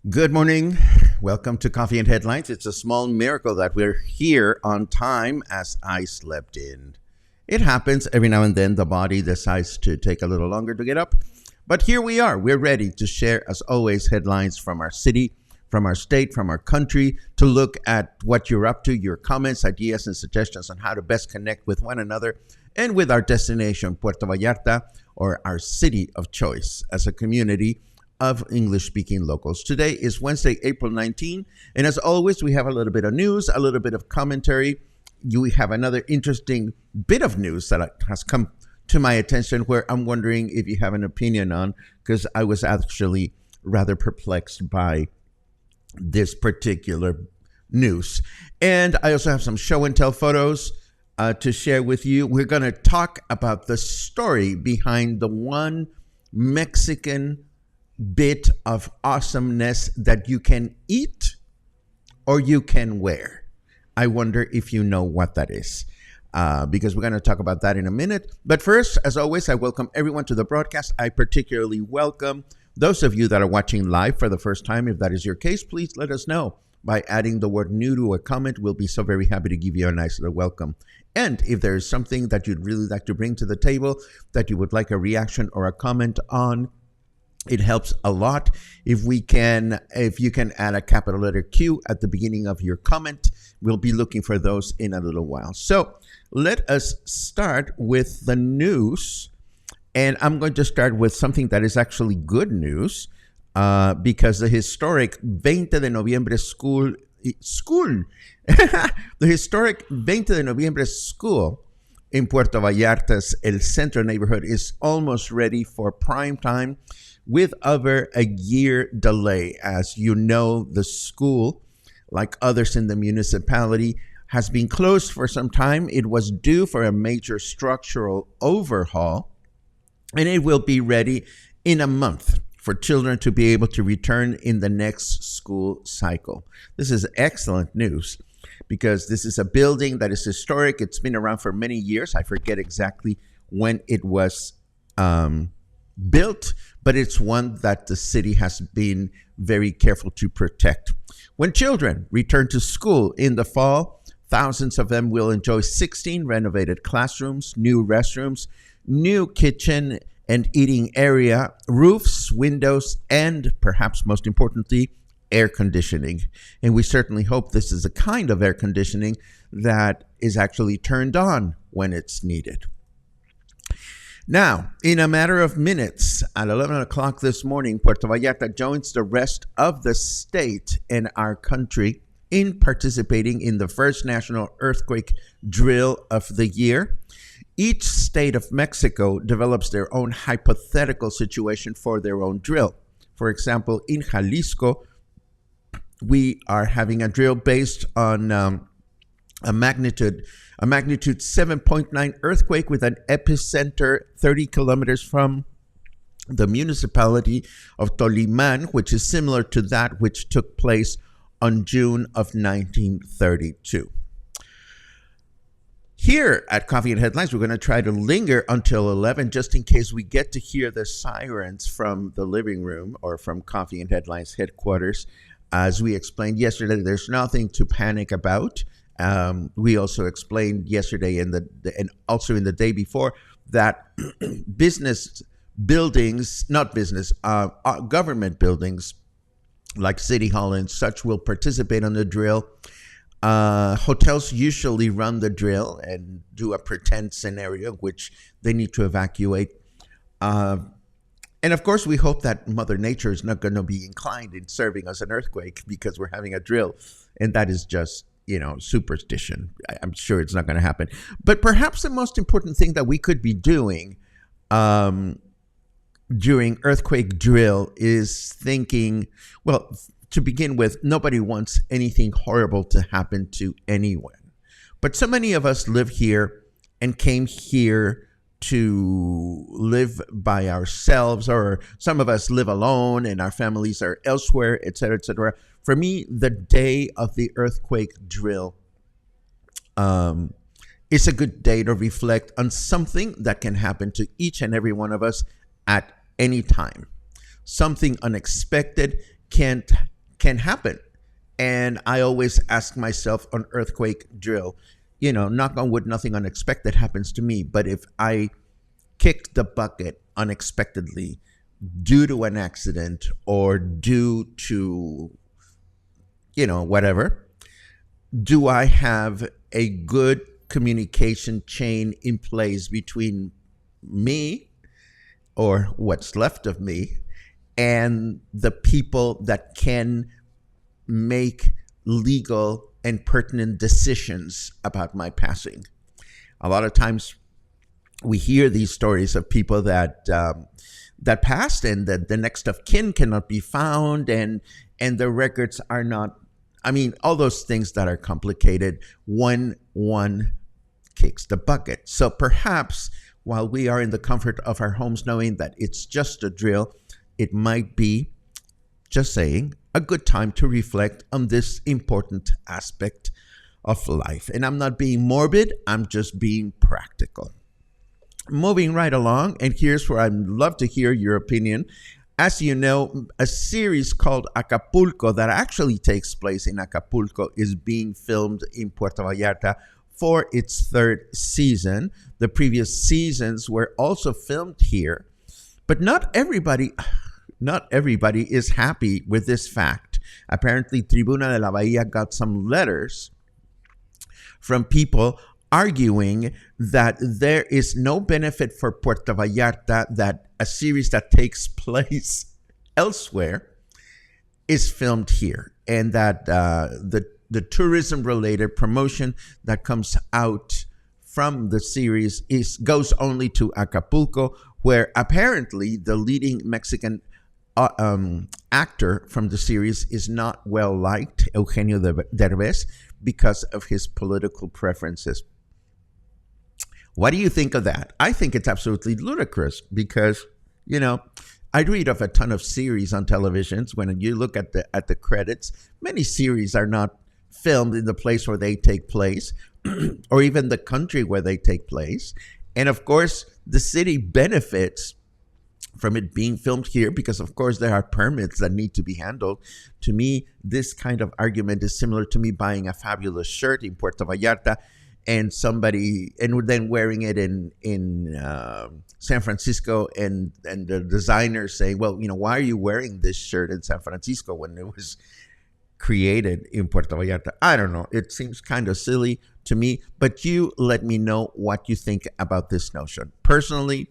Good morning. Welcome to Coffee and Headlines. It's a small miracle that we're here on time as I slept in. It happens every now and then. The body decides to take a little longer to get up. But here we are. We're ready to share, as always, headlines from our city, from our state, from our country, to look at what you're up to, your comments, ideas, and suggestions on how to best connect with one another and with our destination, Puerto Vallarta, or our city of choice as a community of English-speaking locals. Today is Wednesday, April 19, and as always, we have a little bit of news, a little bit of commentary. We have another interesting bit of news that has come to my attention where I'm wondering if you have an opinion on, because I was actually rather perplexed by this particular news. And I also have some show and tell photos to share with you. We're going to talk about the story behind the one Mexican bit of awesomeness that you can eat or you can wear. I wonder if you know what that is, because we're going to talk about that in a minute. But first, as always, I welcome everyone to the broadcast. I particularly welcome those of you that are watching live for the first time. If that is your case, please let us know by adding the word new to a comment. We'll be so very happy to give you a nice little welcome. And if there is something that you'd really like to bring to the table, that you would like a reaction or a comment on, it helps a lot if you can add a capital letter Q at the beginning of your comment. We'll be looking for those in a little while. So let us start with the news. And I'm going to start with something that is actually good news, because the historic 20 de Noviembre school, the historic 20 de Noviembre school in Puerto Vallarta's El Centro neighborhood is almost ready for prime time, with over a year delay. As you know, the school, like others in the municipality, has been closed for some time. It was due for a major structural overhaul, and it will be ready in a month for children to be able to return in the next school cycle. This is excellent news because this is a building that is historic. It's been around for many years. I forget exactly when it was built, but it's one that the city has been very careful to protect. When children return to school in the fall, thousands of them will enjoy 16 renovated classrooms, new restrooms, new kitchen and eating area, roofs, windows, and perhaps most importantly, air conditioning. And we certainly hope this is a kind of air conditioning that is actually turned on when it's needed. Now, in a matter of minutes, at 11 o'clock this morning, Puerto Vallarta joins the rest of the state and our country in participating in the first national earthquake drill of the year. Each state of Mexico develops their own hypothetical situation for their own drill. For example, in Jalisco, we are having a drill based on a magnitude 7.9 earthquake with an epicenter 30 kilometers from the municipality of Toliman, which is similar to that which took place on June of 1932. Here at Coffee and Headlines, we're going to try to linger until 11 just in case we get to hear the sirens from the living room or from Coffee and Headlines headquarters. As we explained yesterday, there's nothing to panic about. We also explained yesterday and also in the day before that business buildings, not business, government buildings like City Hall and such will participate on the drill. Hotels usually run the drill and do a pretend scenario, which they need to evacuate. And of course, we hope that Mother Nature is not going to be inclined in serving us an earthquake because we're having a drill. And that is just, superstition. I'm sure it's not going to happen. But perhaps the most important thing that we could be doing during earthquake drill is thinking, well, to begin with, nobody wants anything horrible to happen to anyone. But so many of us live here and came here to live by ourselves, or some of us live alone and our families are elsewhere, et cetera, et cetera. For me, the day of the earthquake drill is a good day to reflect on something that can happen to each and every one of us at any time. Something unexpected can happen. And I always ask myself on earthquake drill, knock on wood, nothing unexpected happens to me. But if I kicked the bucket unexpectedly due to an accident or due to, whatever, do I have a good communication chain in place between me or what's left of me and the people that can make legal and pertinent decisions about my passing? A lot of times we hear these stories of people that passed and that the next of kin cannot be found and the records are not, all those things that are complicated when one kicks the bucket. So perhaps while we are in the comfort of our homes knowing that it's just a drill, it might be, just saying, a good time to reflect on this important aspect of life. And I'm not being morbid, I'm just being practical. Moving right along, and here's where I'd love to hear your opinion. As you know, a series called Acapulco that actually takes place in Acapulco is being filmed in Puerto Vallarta for its third season. The previous seasons were also filmed here, but not everybody is happy with this fact. Apparently, Tribuna de la Bahía got some letters from people arguing that there is no benefit for Puerto Vallarta that a series that takes place elsewhere is filmed here, and that the tourism-related promotion that comes out from the series goes only to Acapulco, where apparently the leading Mexican actor from the series is not well liked, Eugenio Derbez, because of his political preferences. What do you think of that? I think it's absolutely ludicrous because, I read of a ton of series on televisions. When you look at the credits, many series are not filmed in the place where they take place or even the country where they take place. And of course, the city benefits from it being filmed here because, of course, there are permits that need to be handled. To me, this kind of argument is similar to me buying a fabulous shirt in Puerto Vallarta and then wearing it in San Francisco and the designer saying, well, why are you wearing this shirt in San Francisco when it was created in Puerto Vallarta? I don't know. It seems kind of silly to me, but you let me know what you think about this notion. Personally,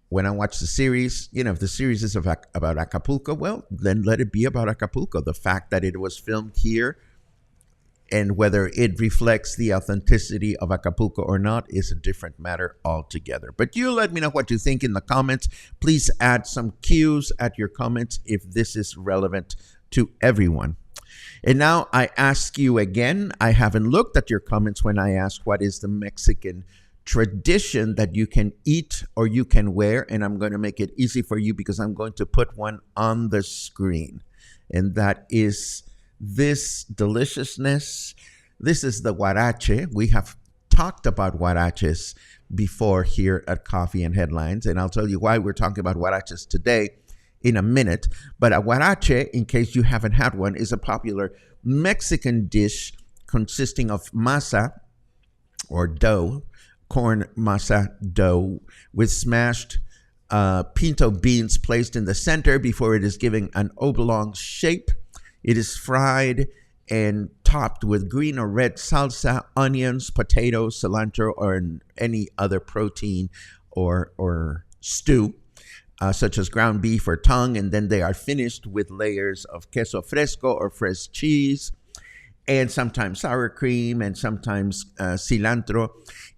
when I watch the series, if the series is about Acapulco, well, then let it be about Acapulco. The fact that it was filmed here and whether it reflects the authenticity of Acapulco or not is a different matter altogether. But you let me know what you think in the comments. Please add some cues at your comments if this is relevant to everyone. And now I ask you again, I haven't looked at your comments when I asked what is the Mexican tradition that you can eat or you can wear. And I'm going to make it easy for you because I'm going to put one on the screen. And that is this deliciousness. This is the huarache. We have talked about huaraches before here at Coffee and Headlines, and I'll tell you why we're talking about huaraches today in a minute. But a huarache, in case you haven't had one, is a popular Mexican dish consisting of masa or dough, corn masa dough, with smashed pinto beans placed in the center before it is given an oblong shape. It is fried and topped with green or red salsa, onions, potatoes, cilantro, or any other protein or stew, such as ground beef or tongue. And then they are finished with layers of queso fresco or fresh cheese, and sometimes sour cream, and sometimes cilantro.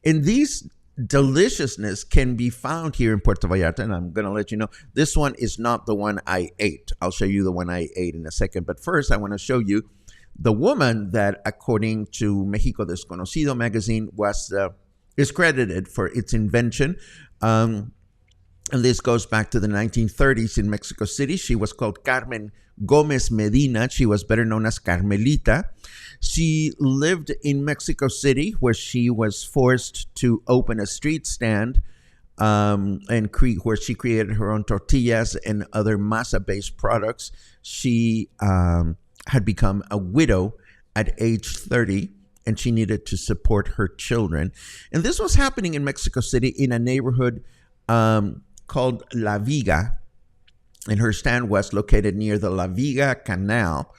And these deliciousness can be found here in Puerto Vallarta, and I'm going to let you know, this one is not the one I ate. I'll show you the one I ate in a second. But first, I want to show you the woman that, according to Mexico Desconocido magazine, is credited for its invention. And this goes back to the 1930s in Mexico City. She was called Carmen Gomez Medina. She was better known as Carmelita. She lived in Mexico City, where she was forced to open a street stand where she created her own tortillas and other masa-based products. She had become a widow at age 30, and she needed to support her children. And this was happening in Mexico City in a neighborhood called La Viga, and her stand was located near the La Viga Canal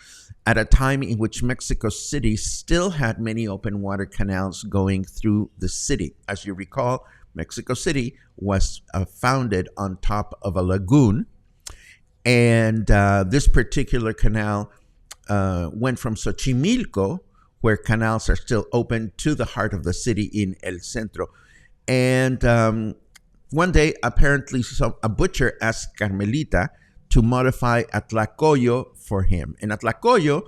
at a time in which Mexico City still had many open water canals going through the city. As you recall, Mexico City was founded on top of a lagoon, and this particular canal went from Xochimilco, where canals are still open, to the heart of the city in El Centro. And one day, apparently, a butcher asked Carmelita to modify a tlacoyo for him. And a tlacoyo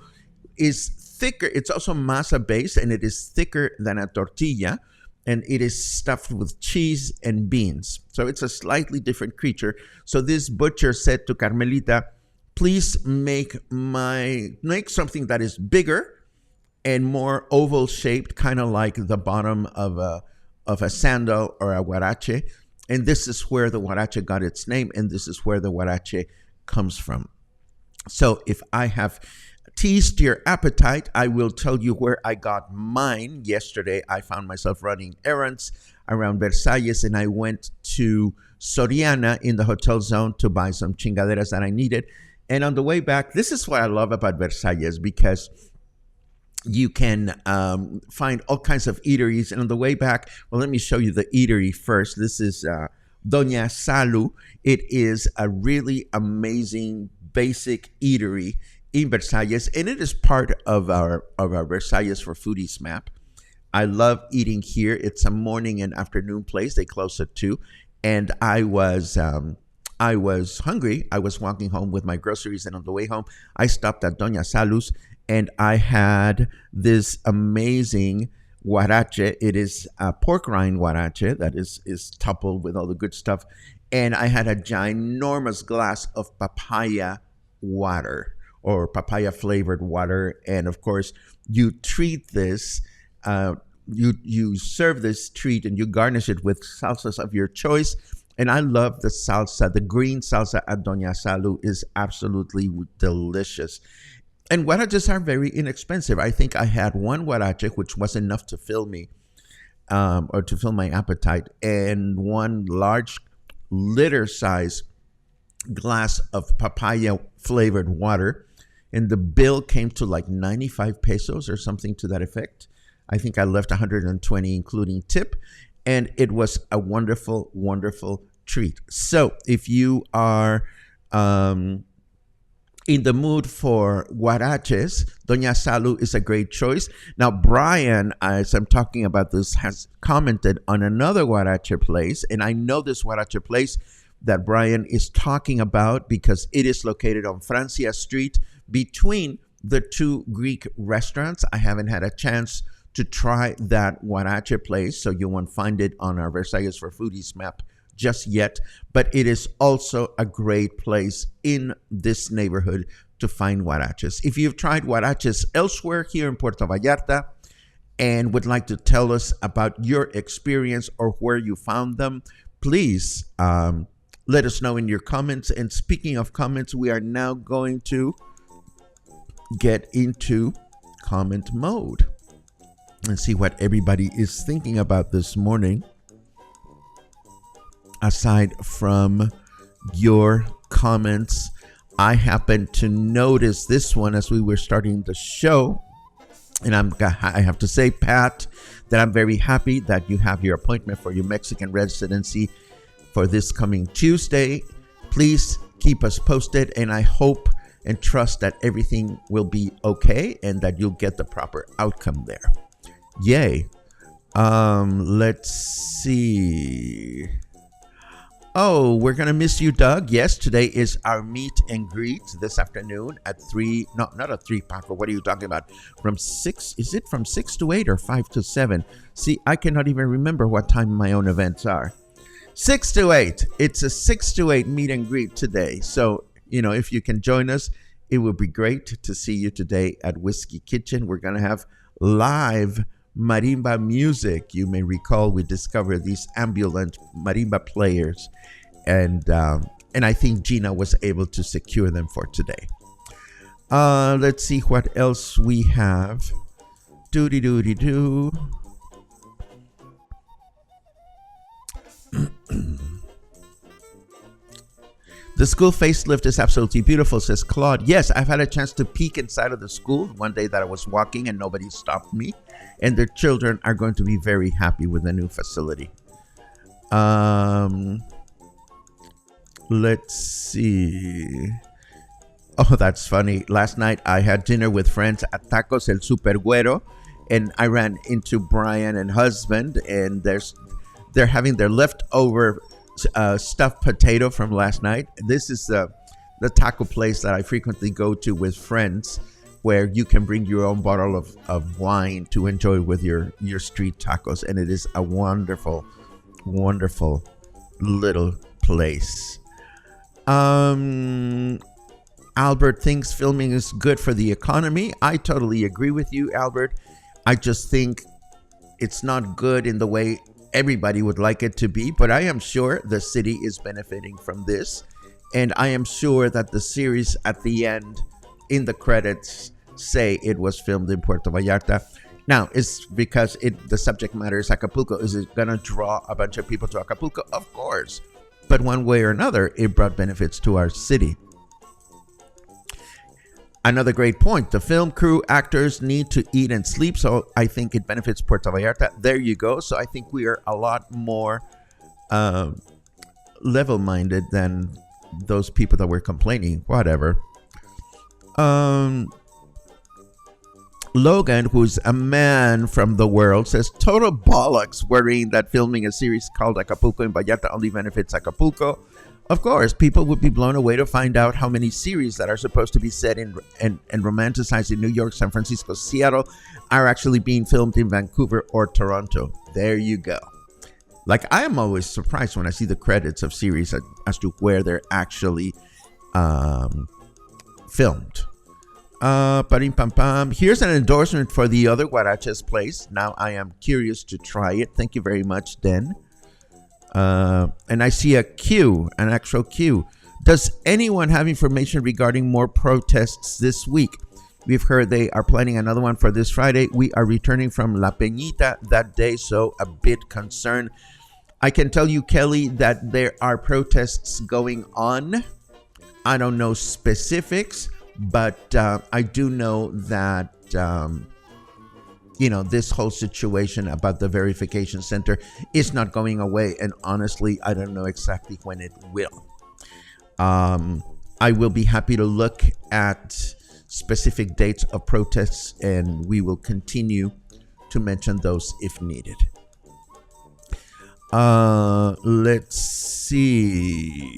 is thicker. It's also masa-based, and it is thicker than a tortilla, and it is stuffed with cheese and beans. So it's a slightly different creature. So this butcher said to Carmelita, please make something that is bigger and more oval shaped, kind of like the bottom of a sandal or a huarache. And this is where the huarache got its name, and this is where the huarache comes from. So if I have teased your appetite, I will tell you where I got mine. Yesterday, I found myself running errands around Versalles, and I went to Soriana in the hotel zone to buy some chingaderas that I needed. And on the way back, this is what I love about Versalles, because you can find all kinds of eateries. And on the way back, well, let me show you the eatery first. This is Doña Salu. It is a really amazing basic eatery in Versalles, and it is part of our Versalles for Foodies map. I love eating here. It's a morning and afternoon place. They close at 2, and I was hungry. I was walking home with my groceries, and on the way home, I stopped at Doña Salu's, and I had this amazing huarache. It is a pork rind huarache that is toppled with all the good stuff. And I had a ginormous glass of papaya water, or papaya flavored water. And of course, you treat this, you serve this treat, and you garnish it with salsas of your choice. And I love the salsa. The green salsa at Doña Salu is absolutely delicious. And huaraches are very inexpensive. I think I had one huarache, which was enough to fill me, or to fill my appetite, and one large liter-size glass of papaya-flavored water. And the bill came to like 95 pesos or something to that effect. I think I left 120, including tip. And it was a wonderful, wonderful treat. So if you are in the mood for huaraches, Doña Salu is a great choice. Now, Brian, as I'm talking about this, has commented on another huarache place. And I know this huarache place that Brian is talking about because it is located on Francia Street between the two Greek restaurants. I haven't had a chance to try that huarache place. So you won't find it on our Versailles for Foodies map just yet, but it is also a great place in this neighborhood to find huaraches. If you've tried huaraches elsewhere here in Puerto Vallarta and would like to tell us about your experience or where you found them, please let us know in your comments. And speaking of comments, we are now going to get into comment mode and see what everybody is thinking about this morning, aside from your comments. I happened to notice this one as we were starting the show, and I have to say, Pat, that I'm very happy that you have your appointment for your Mexican residency for this coming Tuesday. Please keep us posted, and I hope and trust that everything will be okay and that you'll get the proper outcome there. Yay. Let's see. Oh, we're going to miss you, Doug. Yes, today is our meet and greet this afternoon at 3. No, not at 3, Paco. What are you talking about? From 6? Is it from 6 to 8 or 5 to 7? See, I cannot even remember what time my own events are. 6 to 8. It's a 6 to 8 meet and greet today. So, if you can join us, it would be great to see you today at Whiskey Kitchen. We're going to have live marimba music. You may recall we discovered these ambulant marimba players, and I think Gina was able to secure them for today. Let's see what else we have. Doody. The school facelift is absolutely beautiful, says Claude. Yes, I've had a chance to peek inside of the school one day that I was walking and nobody stopped me. And their children are going to be very happy with the new facility. Let's see. Oh, that's funny. Last night I had dinner with friends at Tacos El Super Güero, and I ran into Brian and husband, and they're having their leftover stuffed potato from last night. This is the taco place that I frequently go to with friends, where you can bring your own bottle of wine to enjoy with your street tacos, and it is a wonderful, wonderful little place. Albert thinks filming is good for the economy. I totally agree with you, Albert. I just think it's not good in the way everybody would like it to be, but I am sure the city is benefiting from this, and I am sure that the series at the end, in the credits, say it was filmed in Puerto Vallarta. Now, it's because the subject matter is Acapulco. Is it going to draw a bunch of people to Acapulco? Of course, but one way or another, it brought benefits to our city. Another great point. The film crew, actors need to eat and sleep, so I think it benefits Puerto Vallarta. There you go. So I think we are a lot more level-minded than those people that were complaining. Whatever. Logan, who's a man from the world, says, total bollocks worrying that filming a series called Acapulco in Vallarta only benefits Acapulco. Of course, people would be blown away to find out how many series that are supposed to be set in and romanticized in New York, San Francisco, Seattle are actually being filmed in Vancouver or Toronto. There you go. Like, I am always surprised when I see the credits of series as to where they're actually filmed. Here's an endorsement for the other huaraches place. Now I am curious to try it. Thank you very much, Den. And I see an actual queue. Does anyone have information regarding more protests this week? We've heard they are planning another one for this Friday. We are returning from La Peñita that day, so a bit concerned. I can tell you, Kelly, that there are protests going on. I don't know specifics, but I do know that this whole situation about the verification center is not going away. And honestly, I don't know exactly when it will. I will be happy to look at specific dates of protests, and we will continue to mention those if needed. Let's see.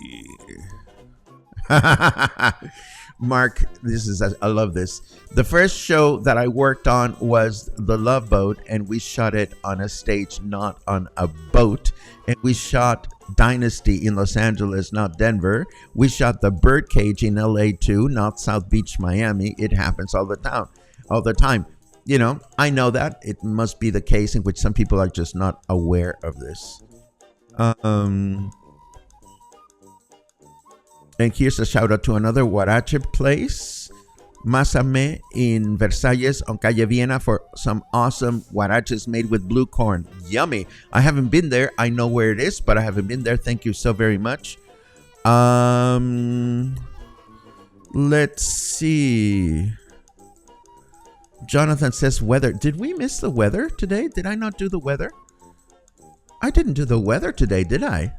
Mark, I love this. The first show that I worked on was The Love Boat, and we shot it on a stage, not on a boat. And we shot Dynasty in Los Angeles, not Denver. We shot The Birdcage in LA too, not South Beach, Miami. It happens all the time. I know that it must be the case in which some people are just not aware of this. And here's a shout out to another Huarache place, Masame in Versalles on Calle Viena, for some awesome huaraches made with blue corn. Yummy. I haven't been there. I know where it is, but I haven't been there. Thank you so very much. Let's see. Jonathan says weather. Did we miss the weather today? Did I not do the weather? I didn't do the weather today, did I?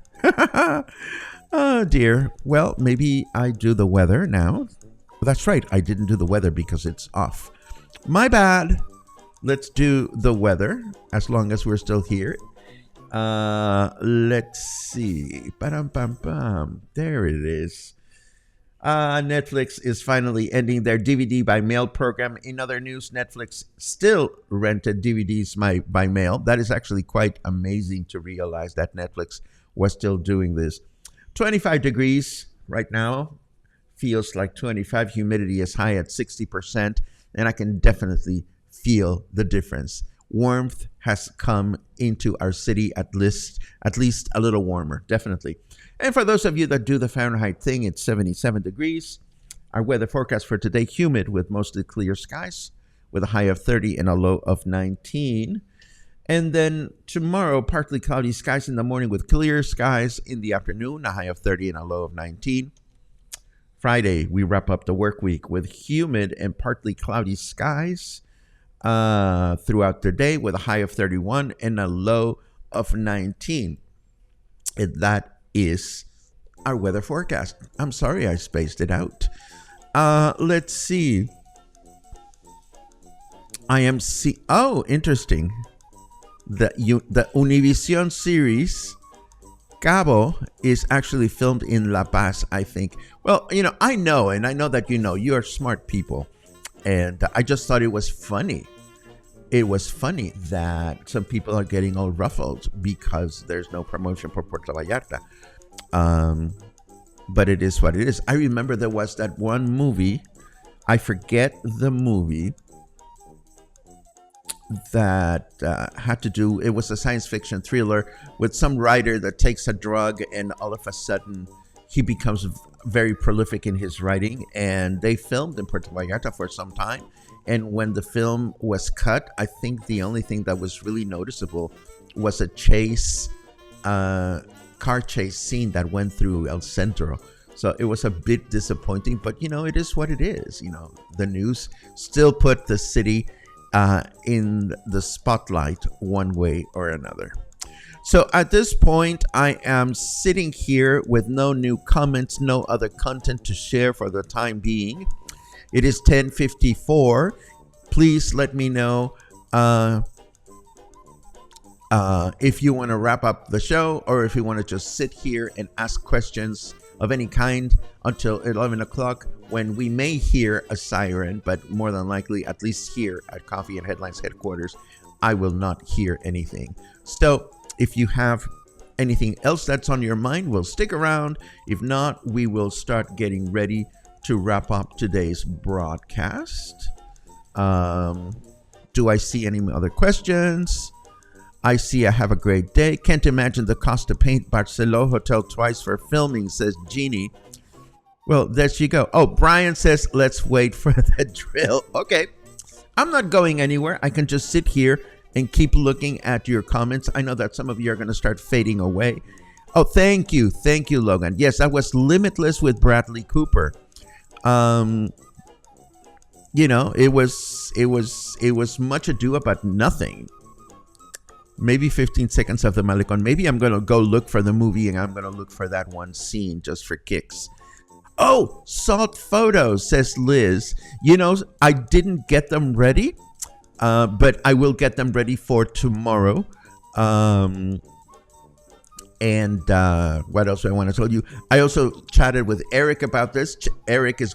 Oh dear. Well, maybe I do the weather now. That's right. I didn't do the weather because it's off. My bad. Let's do the weather as long as we're still here. Let's see. Ba-dum-bum-bum. There it is. Netflix is finally ending their DVD by mail program. In other news, Netflix still rented DVDs by mail. That is actually quite amazing to realize that Netflix was still doing this. 25 degrees right now. Feels like 25. Humidity is high at 60%. And I can definitely feel the difference. Warmth has come into our city, at least a little warmer, definitely. And for those of you that do the Fahrenheit thing, it's 77 degrees. Our weather forecast for today, humid with mostly clear skies, with a high of 30 and a low of 19. And then tomorrow, partly cloudy skies in the morning with clear skies in the afternoon, a high of 30 and a low of 19. Friday, we wrap up the work week with humid and partly cloudy skies throughout the day with a high of 31 and a low of 19. And that is our weather forecast. I'm sorry I spaced it out. Let's see. Oh, interesting. The Univision series Cabo is actually filmed in La Paz, I think. Well, I know that you're smart people. And I just thought it was funny. It was funny that some people are getting all ruffled because there's no promotion for Puerto Vallarta. But it is what it is. I remember there was that one movie, I forget the movie, that had to do, it was a science fiction thriller with some writer that takes a drug and all of a sudden he becomes very prolific in his writing, and they filmed in Puerto Vallarta for some time. And when the film was cut, I think the only thing that was really noticeable was a car chase scene that went through El Centro. So it was a bit disappointing, but it is what it is. The news still put the city in the spotlight one way or another. So at this point, I am sitting here with no new comments, no other content to share for the time being. It is 10:54. Please let me know if you want to wrap up the show or if you want to just sit here and ask questions of any kind until 11 o'clock when we may hear a siren, but more than likely, at least here at Coffee and Headlines headquarters, I will not hear anything. So if you have anything else that's on your mind, we'll stick around. If not, we will start getting ready to wrap up today's broadcast. Do I see any other questions? I see I have a great day. Can't imagine the cost to paint Barceló Hotel twice for filming, says Jeannie. Well, there you go. Oh, Brian says, let's wait for the drill. Okay. I'm not going anywhere. I can just sit here and keep looking at your comments. I know that some of you are going to start fading away. Oh, thank you. Thank you, Logan. Yes, that was Limitless with Bradley Cooper. It was much ado about nothing. Maybe 15 seconds of the Malecon. Maybe I'm going to go look for the movie and I'm going to look for that one scene just for kicks. Oh, salt photos, says Liz. I didn't get them ready, but I will get them ready for tomorrow. And what else do I want to tell you? I also chatted with Eric about this. Eric is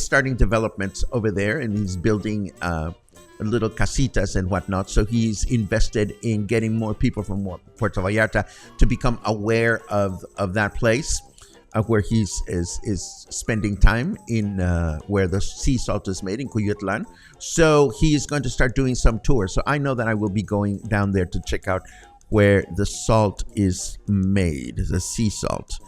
starting developments over there, and he's building little casitas and whatnot. So he's invested in getting more people from Puerto Vallarta to become aware of that place, where he's is spending time in where the sea salt is made in Cuyutlán. So he is going to start doing some tours. So I know that I will be going down there to check out where the salt is made, the sea salt.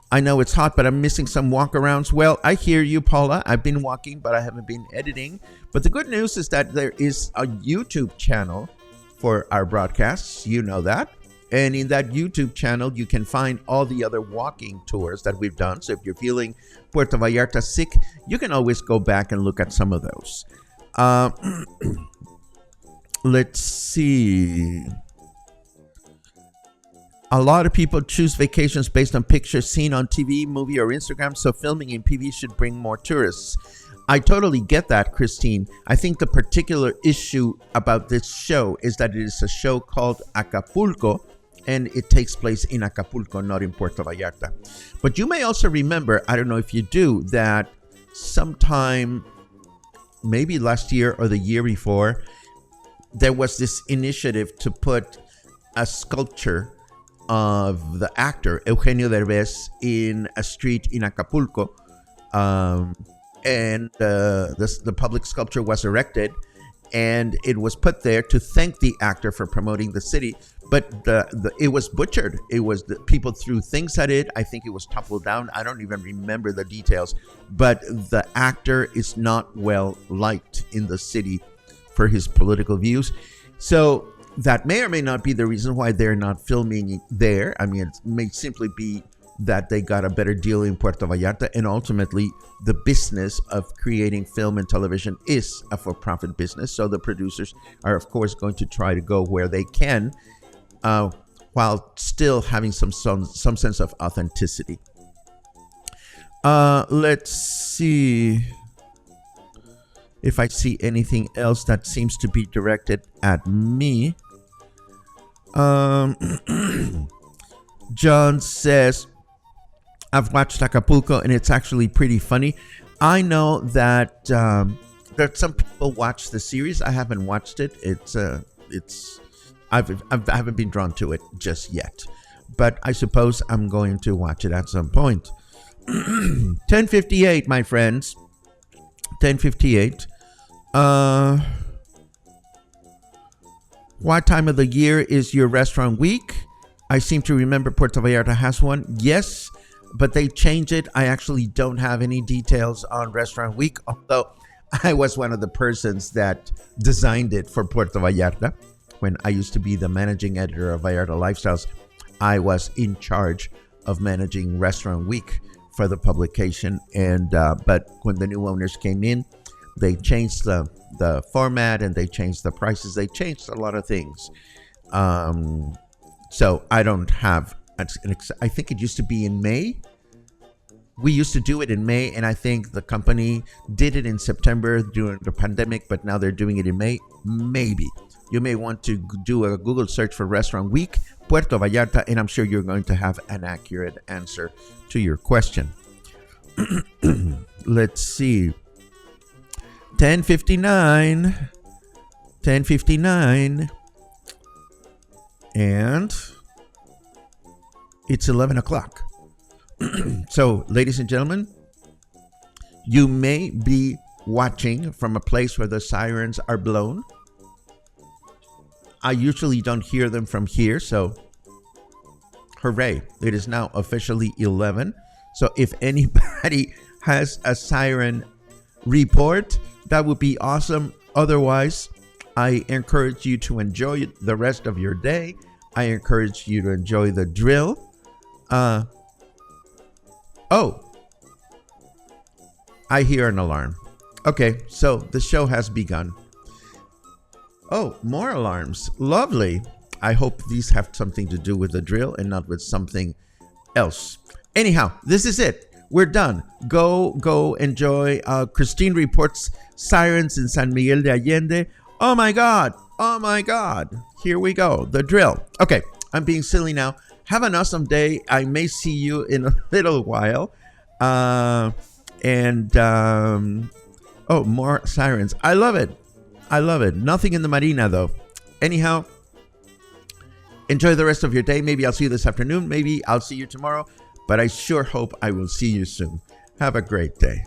I know it's hot, but I'm missing some walkarounds. Well, I hear you, Paula. I've been walking, but I haven't been editing. But the good news is that there is a YouTube channel for our broadcasts. You know that. And in that YouTube channel, you can find all the other walking tours that we've done. So if you're feeling Puerto Vallarta sick, you can always go back and look at some of those. Let's see. A lot of people choose vacations based on pictures seen on TV, movie, or Instagram, so filming in PV should bring more tourists. I totally get that, Christine. I think the particular issue about this show is that it is a show called Acapulco, and it takes place in Acapulco, not in Puerto Vallarta. But you may also remember, I don't know if you do, that sometime maybe last year or the year before, there was this initiative to put a sculpture of the actor Eugenio Derbez in a street in Acapulco, and the public sculpture was erected, and it was put there to thank the actor for promoting the city. But it was butchered. It was people threw things at it. I think it was toppled down. I don't even remember the details. But the actor is not well liked in the city for his political views. So that may or may not be the reason why they're not filming there. I mean, it may simply be that they got a better deal in Puerto Vallarta, and ultimately the business of creating film and television is a for-profit business. So the producers are, of course, going to try to go where they can, while still having some sense of authenticity. Let's see if I see anything else that seems to be directed at me. John says, I've watched Acapulco and it's actually pretty funny. I know that that some people watch the series. I haven't watched it. I haven't been drawn to it just yet, but I suppose I'm going to watch it at some point. 10:58, my friends. 10:58. What time of the year is your restaurant week? I seem to remember Puerto Vallarta has one. Yes, but they changed it. I actually don't have any details on restaurant week, although I was one of the persons that designed it for Puerto Vallarta. When I used to be the managing editor of Vallarta Lifestyles, I was in charge of managing Restaurant Week for the publication. And but when the new owners came in, they changed the format and they changed the prices. They changed a lot of things. So I don't have, I think it used to be in May. We used to do it in May, and I think the company did it in September during the pandemic, but now they're doing it in May. Maybe. You may want to do a Google search for Restaurant Week, Puerto Vallarta, and I'm sure you're going to have an accurate answer to your question. Let's see. 10:59. 10:59. And it's 11 o'clock. So, ladies and gentlemen, you may be watching from a place where the sirens are blown. I usually don't hear them from here, so hooray. It is now officially 11. So if anybody has a siren report, that would be awesome. Otherwise, I encourage you to enjoy the rest of your day. I encourage you to enjoy the drill. Oh, I hear an alarm. Okay, so the show has begun. Oh, more alarms. Lovely. I hope these have something to do with the drill and not with something else. Anyhow, this is it. We're done. Go enjoy. Christine reports sirens in San Miguel de Allende. Oh my God. Oh my God. Here we go. The drill. Okay. I'm being silly now. Have an awesome day. I may see you in a little while. Oh, more sirens. I love it. I love it. Nothing in the marina, though. Anyhow, enjoy the rest of your day. Maybe I'll see you this afternoon. Maybe I'll see you tomorrow. But I sure hope I will see you soon. Have a great day.